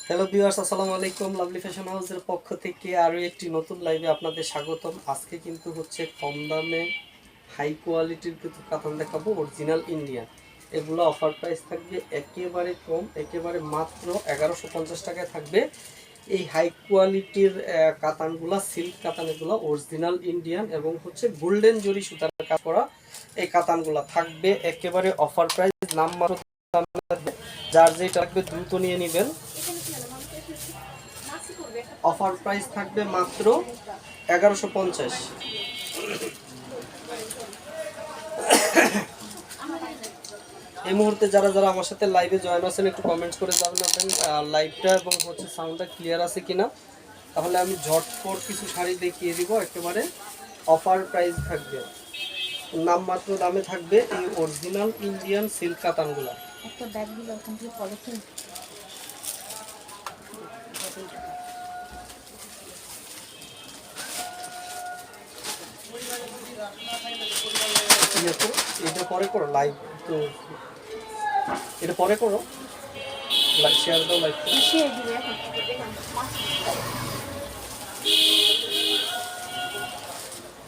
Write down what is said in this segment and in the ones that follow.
Hello viewers, আসসালামু আলাইকুম। Lovely fashion হাউসের পক্ষ থেকে আরও একটি নতুন লাইভে আপনাদের স্বাগতম। আজকে কিন্তু হচ্ছে কম দামে হাই কোয়ালিটির কিছু কাতান দেখাবো, অরিজিনাল ইন্ডিয়ান। এগুলো অফার প্রাইস থাকবে একেবারে কম, একেবারে মাত্র 1150 টাকায় থাকবে। এই হাই কোয়ালিটির কাতানগুলা, সিল্ক কাতান, এগুলো অরিজিনাল ইন্ডিয়ান এবং হচ্ছে গোল্ডেন জরি সুতার কাজ করা এই কাতানগুলা থাকবে একেবারে অফার প্রাইস। নাম্বার যার যেটা লাগবে দ্রুত নিয়ে নেবেন। অফার প্রাইস থাকবে মাত্র 1150। এই মুহূর্তে যারা যারা আমার সাথে লাইভে জয়েন আছেন একটু কমেন্টস করে জানাবেন লাইভটা এবং হচ্ছে সাউন্ডটা ক্লিয়ার আছে কিনা, তাহলে আমি ঝটপট কিছু শাড়ি দেখিয়ে দিব। একেবারে অফার প্রাইস থাকবে, নামমাত্র দামে থাকবে এই অরিজিনাল ইন্ডিয়ান সিল্ক কাতানগুলো। একটা ব্যাগ দিলে ওখান থেকে পলিথিন এটা পরে করো লাইভ, তো এটা পরে করো শেয়ার দাও live.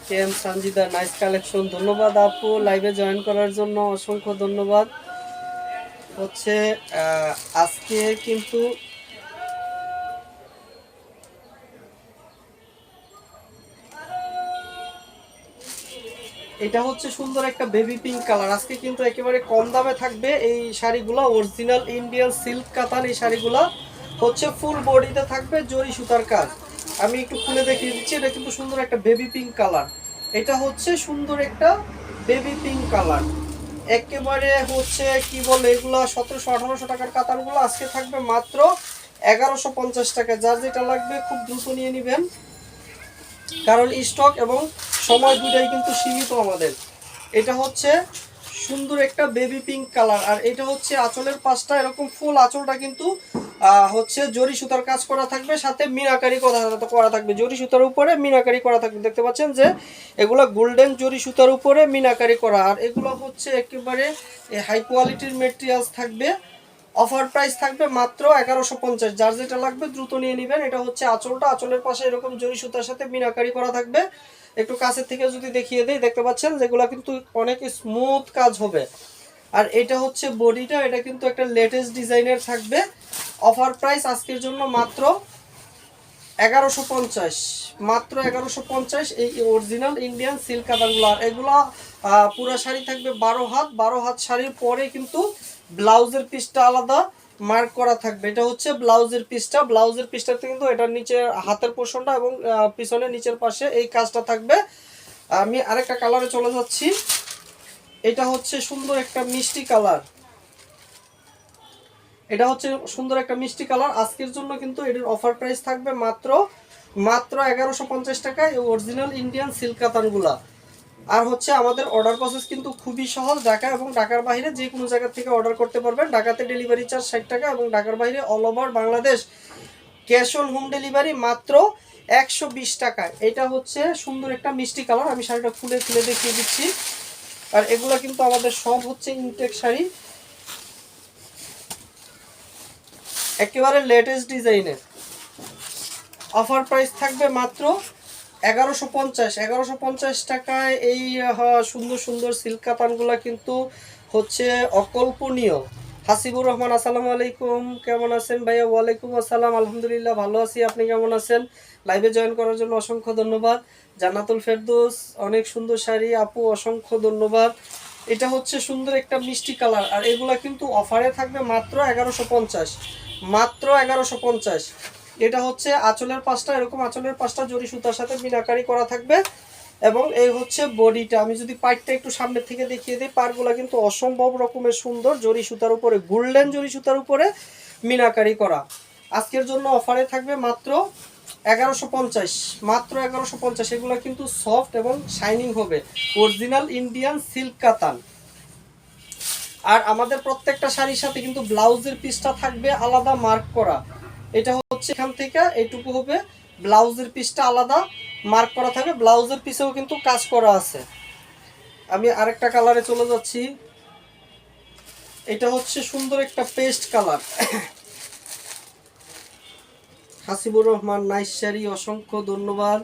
KM Sanjida, nice collection. ধন্যবাদ আপু, লাইভে জয়েন করার জন্য অসংখ্য ধন্যবাদ। হচ্ছে আজকে কিন্তু এটা হচ্ছে সুন্দর একটা বেবি পিঙ্ক কালার। আজকে কিন্তু একেবারে কম দামে থাকবে এই শাড়িগুলো, অরিজিনাল ইন্ডিয়ান সিল্ক কাতান। এই শাড়িগুলো হচ্ছে ফুল বডিতে থাকবে জরি সুতার কাজ। আমি একটু খুলে দেখিয়ে দিচ্ছি। এটা কিন্তু সুন্দর একটা বেবি পিঙ্ক কালার। এটা হচ্ছে সুন্দর একটা বেবি পিঙ্ক কালার। একেবারে হচ্ছে কি বলে এগুলো 1700-1800 টাকার কাতানগুলো আজকে থাকবে মাত্র 1150 টাকা। যার যেটা লাগবে খুব দ্রুত নিয়ে নেবেন, কারণ স্টক এবং সময় দুটাই কিন্তু সীমিত আমাদের। এটা হচ্ছে সুন্দর একটা বেবি পিঙ্ক কালার, আর এটা হচ্ছে আঁচলের পাশটা এরকম ফুল আঁচলটা কিন্তু হচ্ছে জরি সুতার কাজ করা থাকবে, সাথে মিনাকারি করা থাকবে। জরি সুতার উপরে মিনাকারি করা থাকবে, দেখতে পাচ্ছেন যে এগুলো গোল্ডেন জরি সুতার উপরে মিনাকারি করা। আর এগুলো হচ্ছে একেবারে হাই কোয়ালিটির মেটেরিয়ালস থাকবে। অফার প্রাইস থাকবে মাত্র 1150। যার যেটা লাগবে দ্রুত নিয়ে নেবেন। এটা হচ্ছে আঁচলটা, আঁচলের পাশে এরকম জরি সুতার সাথে মিনাকারি করা থাকবে। একটু কাছের থেকে যদি দেখিয়ে দেই, দেখতে পাচ্ছেন যেগুলো কিন্তু অনেক স্মুথ কাজ হবে। আর এটা হচ্ছে বডিটা, এটা কিন্তু একটা লেটেস্ট ডিজাইনের থাকবে। অফার প্রাইস আজকের জন্য মাত্র 1150, মাত্র 1150। এই অরিজিনাল ইন্ডিয়ান সিল্ক কাতানগুলো, আর এগুলো পুরো শাড়ি থাকবে 12 হাত। 12 হাত শাড়ির পরে কিন্তু ব্লাউজের পিসটা আলাদা মার্ক করা থাকবে। এটা হচ্ছে ব্লাউজের পিসটা। ব্লাউজের পিসটাতে কিন্তু এটার নিচে হাতের পোর্শনটা এবং পিছনে নিচের পাশে এই কাজটা থাকবে। আমি আরেকটা কালারে চলে যাচ্ছি। এটা হচ্ছে সুন্দর একটা মিষ্টি কালার। এটা হচ্ছে সুন্দর একটা মিষ্টি কালার। আজকের জন্য কিন্তু এটার অফার প্রাইস থাকবে মাত্র 1150 টাকায় এই অরিজিনাল ইন্ডিয়ান সিল্ক কাতানগুলা। আর হচ্ছে আমাদের অর্ডার প্রসেস কিন্তু খুবই সহজ। ঢাকা এবং ঢাকার বাইরে যে কোনো জায়গা থেকে অর্ডার করতে পারবেন। ঢাকাতে ডেলিভারি চার্জ 60 টাকা এবং ঢাকার বাইরে all over Bangladesh cash on home delivery মাত্র 120 টাকায়। এটা হচ্ছে সুন্দর একটা মিষ্টি কালার। আমি শাড়িটা খুলে দেখিয়ে দিচ্ছি। আর এগুলো কিন্তু আমাদের সব হচ্ছে ইনটেক শাড়ি, একেবারে লেটেস্ট ডিজাইনের। অফার প্রাইস থাকবে মাত্র 1150। 1150 টাকায় এই সুন্দর সুন্দর সিল্ক কাতানগুলো কিন্তু হচ্ছে অকল্পনীয়। হাসিবুর রহমান, আসসালামু আলাইকুম, কেমন আছেন ভাইয়া? ওয়ালাইকুম আসসালাম, আলহামদুলিল্লাহ ভালো আছি। আপনি কেমন আছেন? লাইভে জয়েন করার জন্য অসংখ্য ধন্যবাদ। জান্নাতুল ফেরদৌস, অনেক সুন্দর শাড়ি আপু, অসংখ্য ধন্যবাদ। এটা হচ্ছে সুন্দর একটা মিষ্টি কালার, আর এগুলা কিন্তু অফারে থাকবে মাত্র 1150, মাত্র 1150। এটা হচ্ছে আঁচলের পাশটা, এরকম আঁচলের পাশটা জরি সুতার সাথে মিনাকারি করা থাকবে। এবং এই হচ্ছে বডিটা। আমি যদি পাইটটা একটু সামনের থেকে দেখিয়ে দিই, পারগুলা কিন্তু অসম্ভব রকমের সুন্দর জরি সুতার উপরে, গোল্ডেন জরি সুতার উপরে মিনাকারি করা। আজকের জন্য অফারে থাকবে মাত্র 1150, মাত্র 1150। এগুলো কিন্তু সফট এবং শাইনিং হবে, অরিজিনাল ইন্ডিয়ান সিল্ক কাতান। আর আমাদের প্রত্যেকটা শাড়ির সাথে কিন্তু ব্লাউজের পিসটা থাকবে আলাদা মার্ক করা। এটা হচ্ছে এখান থেকে এইটুকু হবে, ব্লাউজের পিসটা আলাদা মার্ক করা থাকবে। ব্লাউজের পিসেও কিন্তু কাজ করা আছে। আমি আরেকটা কালারে চলে যাচ্ছি। এটা হচ্ছে সুন্দর একটা paste colour. Hasibur Rahman nice sari, অসংখ্য ধন্যবাদ।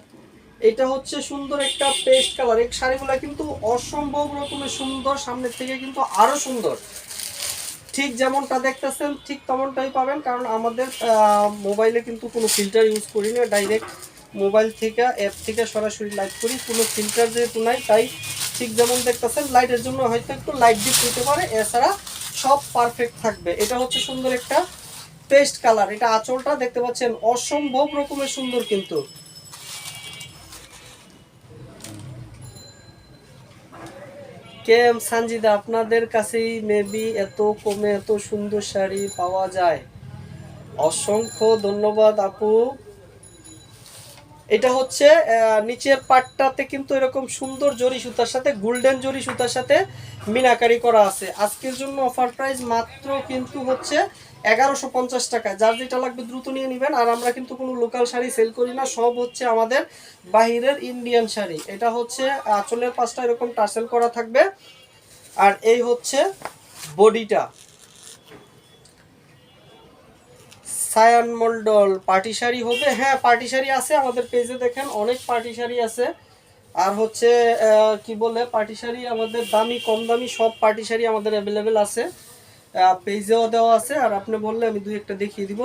এটা হচ্ছে সুন্দর একটা পেস্ট কালার। এই শাড়িগুলো কিন্তু অসম্ভব রকমের সুন্দর, সামনের থেকে কিন্তু আরো সুন্দর। ঠিক যেমনটা দেখতেছেন ঠিক তেমনটাই পাবেন, কারণ আমাদের মোবাইলে কিন্তু কোনো ফিল্টার ইউজ করি না, ডাইরেক্ট মোবাইল থেকে অ্যাপ থেকে সরাসরি লাইভ করি, কোনো ফিল্টার যেহেতু নাই তাই ঠিক যেমন দেখতেছেন। লাইটের জন্য হয়তো একটু লাইট ডিপ হতে পারে, এছাড়া সব পারফেক্ট থাকবে। এটা হচ্ছে সুন্দর একটা পেস্ট কালার। এটা আঁচলটা দেখতে পাচ্ছেন অসম্ভব রকমের সুন্দর কিন্তু। কেম সানজিদা, আপনাদের কাছেই মেবি এত কমে এত সুন্দর শাড়ি পাওয়া যায়? অসংখ্য ধন্যবাদ আপু। এটা হচ্ছে নিচের পাটটাতে কিন্তু এরকম সুন্দর জরি সুতার সাথে গোল্ডেন জরি সুতার সাথে মিনাকারি করা আছে। আজকের জন্য অফার প্রাইস মাত্র কিন্তু হচ্ছে 1150 টাকা। যার যেটা লাগবে দ্রুত নিয়ে নেবেন। আর আমরা কিন্তু কোনো লোকাল শাড়ি সেল করি না, সব হচ্ছে আমাদের বাহিরের ইন্ডিয়ান শাড়ি। এটা হচ্ছে আঁচলের পাশটা এরকম টার্সেল করা থাকবে, আর এই হচ্ছে বডিটা। সায়ান মন্ডল, পার্টি শাড়ি হবে? হ্যাঁ, পার্টি শাড়ি আছে আমাদের পেজে, দেখেন অনেক পার্টি শাড়ি আছে। আর হচ্ছে কি বলে, পার্টি শাড়ি আমাদের দামি কম দামি সব পার্টি শাড়ি আমাদের অ্যাভেলেবেল আছে, পেজেও দেওয়া আছে। আর আপনি বললে আমি দুই একটা দেখিয়ে দিব।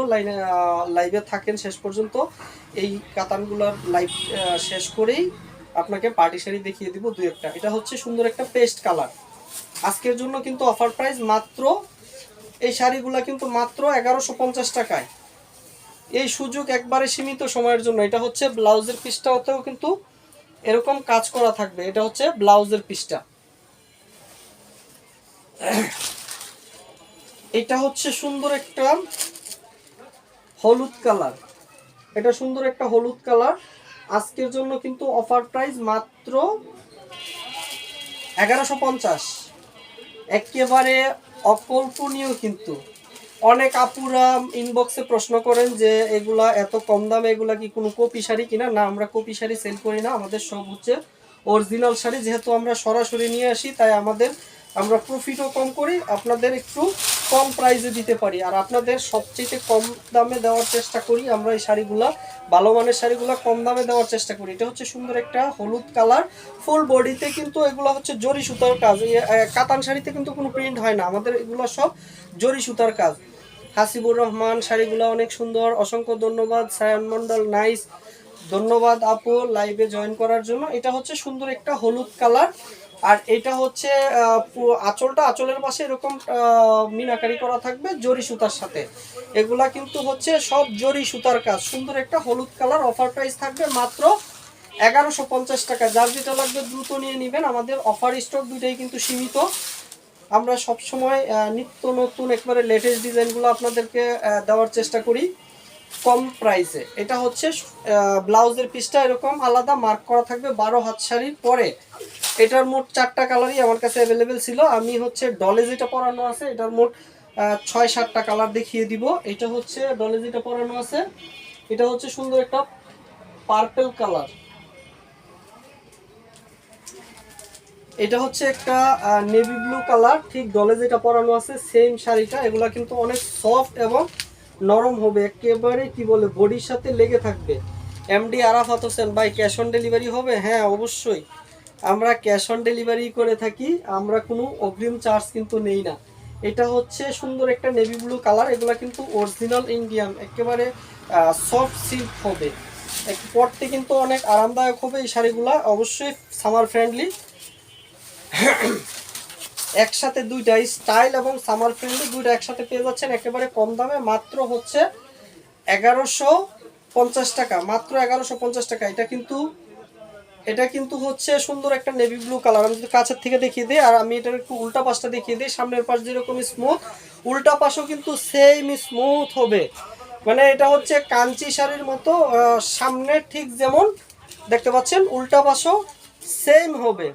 লাইভে থাকেন শেষ পর্যন্ত, এই কাতানগুলোর লাইভ শেষ করেই আপনাকে পার্টি শাড়ি দেখিয়ে দিব দুই একটা। এটা হচ্ছে সুন্দর একটা পেস্ট কালার। আজকের জন্য কিন্তু অফার প্রাইস মাত্র, এই শাড়িগুলো কিন্তু মাত্র 1150 টাকায়। এই সুযোগ একবারে সীমিত সময়ের জন্য। এটা হচ্ছে ব্লাউজের পিসটাতেও কিন্তু এরকম কাজ করা থাকবে। এটা হচ্ছে ব্লাউজের পিসটা। এটা হচ্ছে সুন্দর একটা হলুদ কালার। এটা সুন্দর একটা হলুদ কালার। আজকের জন্য কিন্তু অফার প্রাইস মাত্র 1150। একেবারে অকল্পনীয় কিন্তু। অনেক আপুরা ইনবক্সে প্রশ্ন করেন যে এগুলা এত কম দামে এগুলা কি কোনো কপি শাড়ি কিনা? না, আমরা কপি শাড়ি সেল করি না, আমাদের সব হচ্ছে অরিজিনাল শাড়ি। যেহেতু আমরা সরাসরি নিয়ে আসি তাই আমরা প্রফিটও কম করি, আপনাদের একটু কম প্রাইসে দিতে পারি। আর আপনাদের সবচেয়ে কম দামে দেওয়ার চেষ্টা করি আমরা এই শাড়িগুলা, ভালো মানের শাড়িগুলো কম দামে দেওয়ার চেষ্টা করি। এটা হচ্ছে সুন্দর একটা হলুদ কালার, ফুল বডিতে কিন্তু এগুলো হচ্ছে জরি সুতার কাজ। কাতান শাড়িতে কিন্তু কোনো প্রিন্ট হয় না, আমাদের এগুলো সব জরি সুতার কাজ। হাসিবুর রহমান, শাড়িগুলো অনেক সুন্দর, অসংখ্য ধন্যবাদ। সায়ান মন্ডল নাইস, ধন্যবাদ আপু লাইভে জয়েন করার জন্য। এটা হচ্ছে সুন্দর একটা হলুদ কালার। আর এটা হচ্ছে আঁচলের পাশে এরকম মিনাকারি করা থাকবে জরি সুতার সাথে। এগুলা কিন্তু হচ্ছে সব জরি সুতার কাজ। সুন্দর একটা হলুদ কালার। অফার প্রাইস থাকবে মাত্র 1150 টাকা। যার যেটা লাগবে দ্রুত নিয়ে নেবেন। আমাদের অফার স্টক দুইটাই কিন্তু সীমিত। আমরা সবসময় নিত্য নতুন একবারে লেটেস্ট ডিজাইনগুলো আপনাদেরকে দেওয়ার চেষ্টা করি কম প্রাইসে। এটা হচ্ছে ব্লাউজের পিসটা এরকম আলাদা মার্ক করা থাকবে 12 হাত শাড়ির পরে। এটার মোট 4টা কালারই আমার কাছে অ্যাভেলেবেল ছিল। আমি হচ্ছে ডলে যেটা পরানো আছে এটার মোট 6-7টা কালার দেখিয়ে দিব। এটা হচ্ছে ডলে যেটা পরানো আছে, এটা হচ্ছে সুন্দর একটা পার্পল কালার। এটা হচ্ছে একটা নেভি ব্লু কালার, ঠিক ডলে যেটা পরানো আছে সেম শাড়িটা। এগুলা কিন্তু অনেক সফট এবং নরম হবে, একেবারে কি বলে বডির সাথে লেগে থাকবে। এমডি আরাফাত হোসেন ভাই, ক্যাশ অন ডেলিভারি হবে? হ্যাঁ অবশ্যই, আমরা ক্যাশ অন ডেলিভারি করে থাকি, আমরা কোনো অগ্রিম চার্জ কিন্তু নেই না। এটা হচ্ছে সুন্দর একটা নেভি ব্লু কালার। এগুলা কিন্তু অরিজিনাল ইন্ডিয়ান, একেবারে সফট সিল্ক হবে, পরতে কিন্তু অনেক আরামদায়ক হবে এই শাড়িগুলা। অবশ্যই সামার ফ্রেন্ডলি, একসাথে দুইটা স্টাইল এবং সামার ফ্রেন্ডলি দুইটা একসাথে পেয়ে যাচ্ছেন একেবারে কম দামে। মাত্র হচ্ছে 1150 টাকা, মাত্র 1150 টাকা। এটা কিন্তু হচ্ছে সুন্দর একটা নেভি ব্লু কালার। আমি যদি কাছের থেকে দেখিয়ে দিই, আর আমি এটার একটু উল্টা পাশটা দেখিয়ে দিই। সামনের পাশ যেরকম স্মুথ, উল্টা পাশও কিন্তু সেম স্মুথ হবে। মানে এটা হচ্ছে কাঞ্চি শাড়ির মতো, সামনে ঠিক যেমন দেখতে পাচ্ছেন উল্টা পাশও সেম হবে।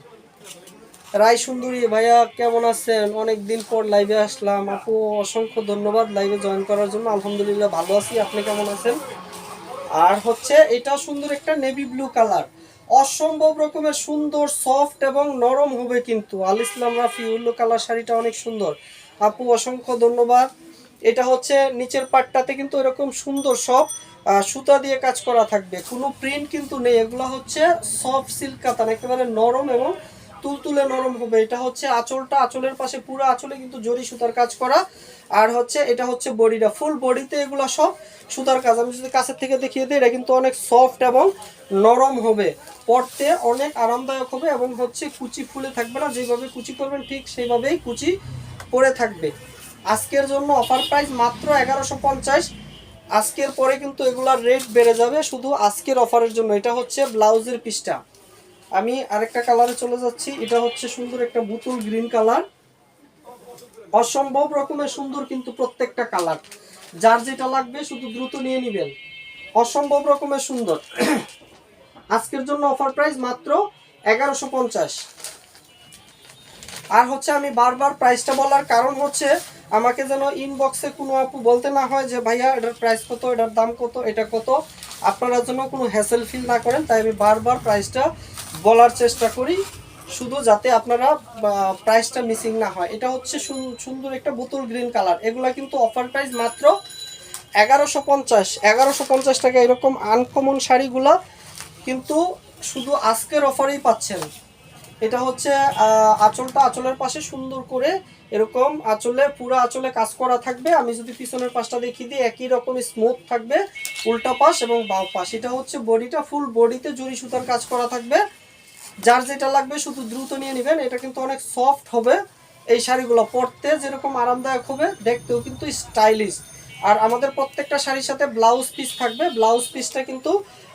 রায় সুন্দরী ভাইয়া কেমন আছেন? অনেকদিন পর লাইভে আসলাম। আপু অসংখ্য ধন্যবাদ লাইভে জয়েন করার জন্য। আলহামদুলিল্লাহ ভালো আছি, আপনি কেমন আছেন? আর হচ্ছে এটা সুন্দর একটা নেভি ব্লু কালার, অসম্ভব রকমের সুন্দর সফট এবং নরম হবে কিন্তু। আল ইসলাম রাফি, উল্লো কালার শাড়িটা অনেক সুন্দর। আপু অসংখ্য ধন্যবাদ। এটা হচ্ছে নিচের পাটটাতে কিন্তু এরকম সুন্দর সব সুতা দিয়ে কাজ করা থাকবে, কোনো প্রিন্ট কিন্তু নেই। এগুলো হচ্ছে সফট সিল্ক কাতান, একেবারে নরম এবং তুলতুলে নরম হবে। এটা হচ্ছে আঁচলটা, আঁচলের পাশে পুরো আঁচলে কিন্তু জরি সুতার কাজ করা। আর হচ্ছে এটা হচ্ছে বডিটা, ফুল বডিতে এগুলো সব সুতার কাজ। আমি যদি কাছের থেকে দেখিয়ে দিই, এটা কিন্তু অনেক সফট এবং নরম হবে, পরতে অনেক আরামদায়ক হবে এবং হচ্ছে কুচি ফুলে থাকবে না, যেভাবে কুচি করবেন ঠিক সেইভাবেই কুচি পরে থাকবে। আজকের জন্য অফার প্রাইস মাত্র 1150। আজকের পরে কিন্তু এগুলার রেট বেড়ে যাবে, শুধু আজকের অফারের জন্য। এটা হচ্ছে ব্লাউজের পিসটা। আমি আরেকটা কালারে চলে যাচ্ছি। এটা হচ্ছে সুন্দর একটা বুতুল গ্রিন কালার, অসম্ভব রকমের সুন্দর কিন্তু প্রত্যেকটা কালার। যার যেটা লাগবে শুধু দ্রুত নিয়ে নেবেন, অসম্ভব রকমের সুন্দর। আজকের জন্য অফার প্রাইস মাত্র 1150। আর হচ্ছে আমি বারবার প্রাইসটা বলার কারণ হচ্ছে আমাকে যেন ইনবক্সে কোনো আপু বলতে না হয় যে ভাইয়া এটার প্রাইস কত, এটার দাম কত, এটা কত, আপনারা যেন কোনো হ্যাসেল ফিল না করেন। তাই আমি বারবার প্রাইসটা বলার চেষ্টা করি, শুধু যাতে আপনারা প্রাইসটা মিসিং না হয়। এটা হচ্ছে সুন্দর একটা বোতল গ্রিন কালার। এগুলা কিন্তু অফার প্রাইস মাত্র 1150। 1150 টাকা এরকম আনকমন শাড়িগুলা কিন্তু শুধু আজকের অফারেই পাচ্ছেন। এটা হচ্ছে আঁচলটা, আঁচলের পাশে সুন্দর করে এরকম আঁচলে, পুরো আঁচলে কাজ করা থাকবে। আমি যদি পিছনের পাশটা দেখিয়ে দিই, একই রকম স্মুথ থাকবে উল্টা পাশ এবং বাম পাশ। এটা হচ্ছে বডিটা, ফুল বডিতে জরি সুতার কাজ করা থাকবে। যার যেটা লাগবে শুধু দ্রুত নিয়ে নেবেন। এটা কিন্তু অনেক সফট হবে, এই শাড়িগুলো পরতে যেরকম আরামদায়ক হবে, দেখতেও কিন্তু স্টাইলিশ। আর আমাদের প্রত্যেকটা শাড়ির সাথে ব্লাউজ পিস থাকবে। ব্লাউজ পিসটা কিন্তু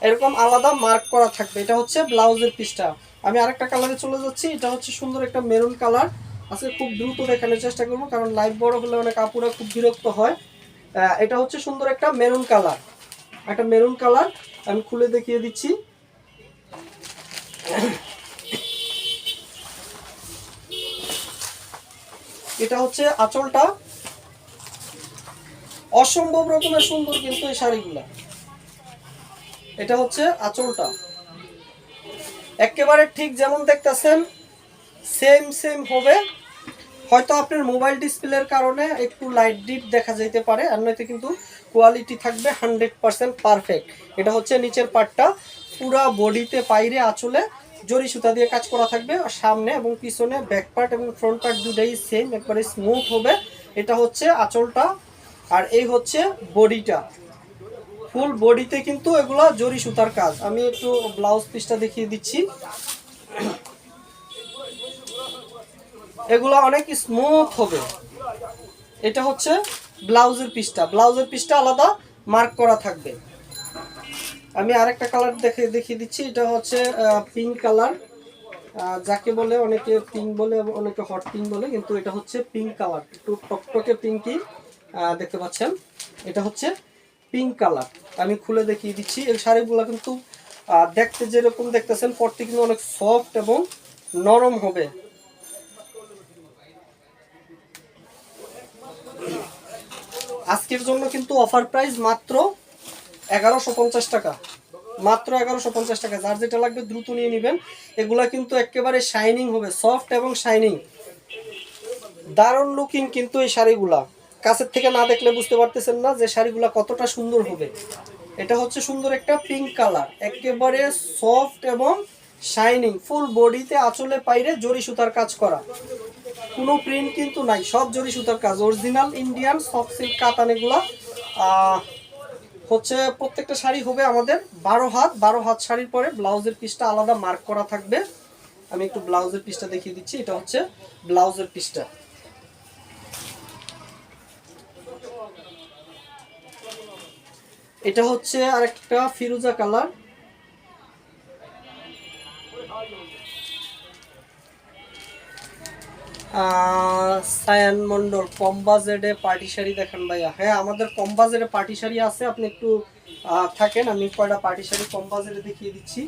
এরকম আলাদা মার্ক করা থাকবে। এটা হচ্ছে ব্লাউজের পিসটা। আমি আরেকটা কালারে চলে যাচ্ছি। এটা হচ্ছে সুন্দর একটা মেরুন কালার। আজকে খুব দ্রুত দেখানোর চেষ্টা করবো, কারণ লাইভ বড় হলে অনেক আপুরা খুব বিরক্ত হয়। এটা হচ্ছে সুন্দর একটা মেরুন কালার, একটা মেরুন কালার। আমি খুলে দেখিয়ে দিচ্ছি। এটা হচ্ছে আঁচলটা, অসম্ভব রকমের সুন্দর কিন্তু এই শাড়িগুলা। এটা হচ্ছে আঁচলটা, একেবারে ঠিক যেমন দেখতেছেন সেম সেম হবে। হয়তো আপনার মোবাইল ডিসপ্লের কারণে একটু লাইট ডিপ দেখা যেতে পারে, আর নয়তো কিন্তু কোয়ালিটি থাকবে 100% পারফেক্ট। এটা হচ্ছে নিচের পার্টটা, পুরা বডিতে পাইরে আঁচলে জরি সুতা দিয়ে কাজ করা থাকবে। সামনে এবং পিছনে ব্যাক পার্ট এবং ফ্রন্ট পার্ট দুটাই সেম, একবারে স্মুথ হবে। এটা হচ্ছে আঁচলটা, আর এই হচ্ছে বডিটা। ফুল বডিতে কিন্তু এগুলা জরি সুতার কাজ। আমি একটু ব্লাউজ পিসটা দেখিয়ে দিচ্ছি। এগুলো অনেক স্মুথ হবে। এটা হচ্ছে ব্লাউজের পিসটা, ব্লাউজের পিসটা আলাদা মার্ক করা থাকবে। আমি আরেকটা কালার দেখিয়ে দিচ্ছি। এটা হচ্ছে পিঙ্ক কালার, যাকে বলে অনেকে পিঙ্ক বলে, অনেকে হট পিঙ্ক বলে, কিন্তু এটা হচ্ছে পিঙ্ক কালার, একটু টকটকে পিঙ্কি দেখতে পাচ্ছেন। এটা হচ্ছে পিঙ্ক কালার। আমি খুলে দেখিয়ে দিচ্ছি। এই শাড়িগুলো কিন্তু দেখতে যেরকম দেখতেছেন, পরতে কিন্তু অনেক সফট এবং নরম হবে। আজকের জন্য কিন্তু অফার প্রাইস মাত্র 1150 টাকা, মাত্র 1150 টাকা। যার যেটা লাগবে দ্রুত নিয়ে নেবেন। এগুলা কিন্তু একেবারে শাইনিং হবে, সফট এবং শাইনিং, দারুণ লুকিং কিন্তু এই শাড়িগুলা। কাছের থেকে না দেখলে বুঝতে পারতেছেন না যে শাড়িগুলা কতটা সুন্দর হবে। এটা হচ্ছে সুন্দর একটা পিঙ্ক কালার, একেবারে সফট এবং শাইনিং, ফুল বডিতে আঁচলে পাইরে জরি সুতার কাজ করা, কোনো প্রিন্ট কিন্তু নাই, সব জরি সুতার কাজ, অরিজিনাল ইন্ডিয়ান সফট সিল্ক কাতান। এগুলা হচ্ছে প্রত্যেকটা শাড়ি হবে আমাদের 12 হাত। 12 হাত শাড়ির পরে ব্লাউজের পিসটা আলাদা মার্ক করা থাকবে। আমি একটু ব্লাউজের পিসটা দেখিয়ে দিচ্ছি। এটা হচ্ছে ব্লাউজের পিসটা। এটা হচ্ছে আরেকটা ফিরোজা কালার, সায়ান মন্ডল। কম বাজেটে পার্টি শাড়ি দেখান ভাইয়া। হ্যাঁ, আমাদের কম বাজেটে পার্টি শাড়ি আছে, আপনি একটু থাকেন, আমি কয়টা পার্টি শাড়ি কম বাজেটে দেখিয়ে দিচ্ছি।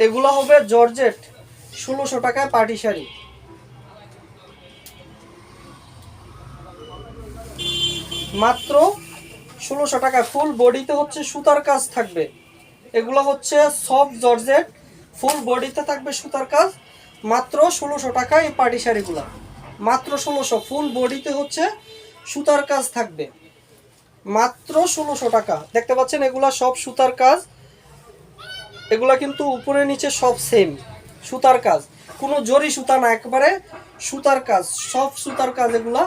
এগুলো হবে জর্জেট, 1600 টাকায় পার্টি শাড়ি। মাত্র টাকা। ফুল বডিতে হচ্ছে সুতার কাজ থাকবে, এগুলো হচ্ছে সফট জর্জেট, ফুল বডিতে থাকবে সুতার কাজ, মাত্র 1600 টাকা। এই পার্টি শাড়িগুলো মাত্র 1600, ফুল বডিতে হচ্ছে সুতার কাজ থাকবে, মাত্র 1600 টাকা। দেখতে পাচ্ছেন এগুলা সব সুতার কাজ, এগুলা কিন্তু উপরে নিচে সব সেম সুতার কাজ, কোনো জরি সুতা না, একবারে সুতার কাজ, সব সুতার কাজ। এগুলা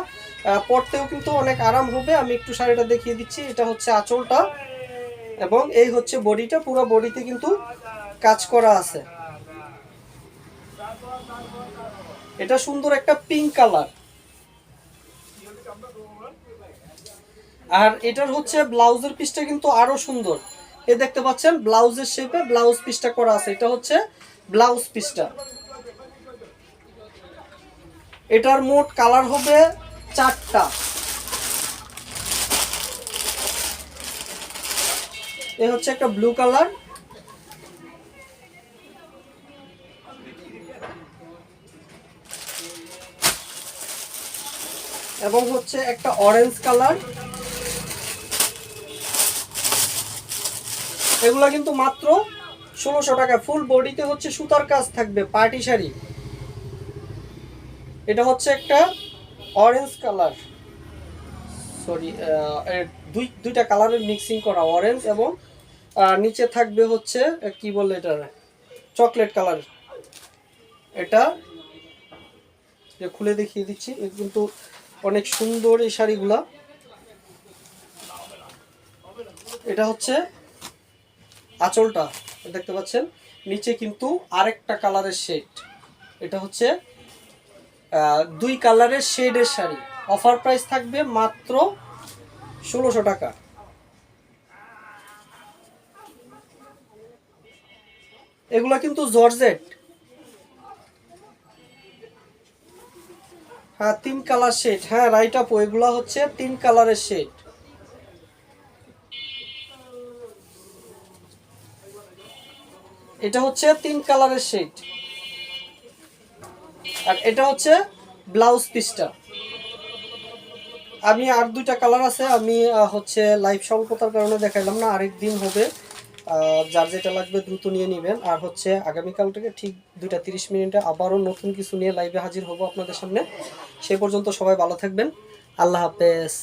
পরতেও কিন্তু অনেক আরাম হবে। আমি একটু শাড়িটা দেখিয়ে দিচ্ছি। এটা হচ্ছে আঁচলটা এবং এই হচ্ছে বডিটা, পুরো বডিতে কিন্তু কাজ করা আছে। এটা সুন্দর একটা পিঙ্ক কালার। আর এটার হচ্ছে ব্লাউজের পিসটা কিন্তু আরো সুন্দর, এ দেখতে পাচ্ছেন ব্লাউজের শেপে ব্লাউজ পিসটা করা আছে। এটা হচ্ছে ব্লাউজ পিসটা। এটার মোট কালার হবে 4টা। এ হচ্ছে একটা ব্লু কালার, এবং হচ্ছে একটা অরেঞ্জ কালার। এগুলা কিন্তু মাত্র 1600 টাকা। ফুল বডিতে হচ্ছে সুতার কাজ থাকবে, পার্টি শাড়ি। এটা হচ্ছে একটা অরেঞ্জ কালার, সরি দুইটা কালারের মিক্সিং করা, অরেঞ্জ এবং নিচে থাকবে হচ্ছে কি বলে এটা, চকলেট কালার। এটা খুলে দেখিয়ে দিচ্ছি, কিন্তু অনেক সুন্দর এই শাড়িগুলা। এটা হচ্ছে আঁচলটা, দেখতে পাচ্ছেন নিচে কিন্তু আরেকটা কালারের শেড। এটা হচ্ছে 2 কালারের শেডের শাড়ি। অফার প্রাইস থাকবে মাত্র 1600 টাকা। এগুলা কিন্তু জর্জেট। হ্যাঁ 3 কালার শেড, হ্যাঁ রাইট আপু, এগুলা হচ্ছে 3 কালারের শেড। এটা হচ্ছে 3 কালারের শেড, আর এটা হচ্ছে ব্লাউজ পিসটা। আমি আর 2টা কালার আছে, আমি হচ্ছে লাইভ স্বল্পতার কারণে দেখাইলাম না, আরেক দিন হবে। যার যেটা লাগবে দ্রুত নিয়ে নেবেন। আর হচ্ছে আগামীকাল থেকে ঠিক 2:30 মিনিটে আবারও নতুন কিছু নিয়ে লাইভে হাজির হব আপনাদের সামনে। সে পর্যন্ত সবাই ভালো থাকবেন, আল্লাহ হাফেজ।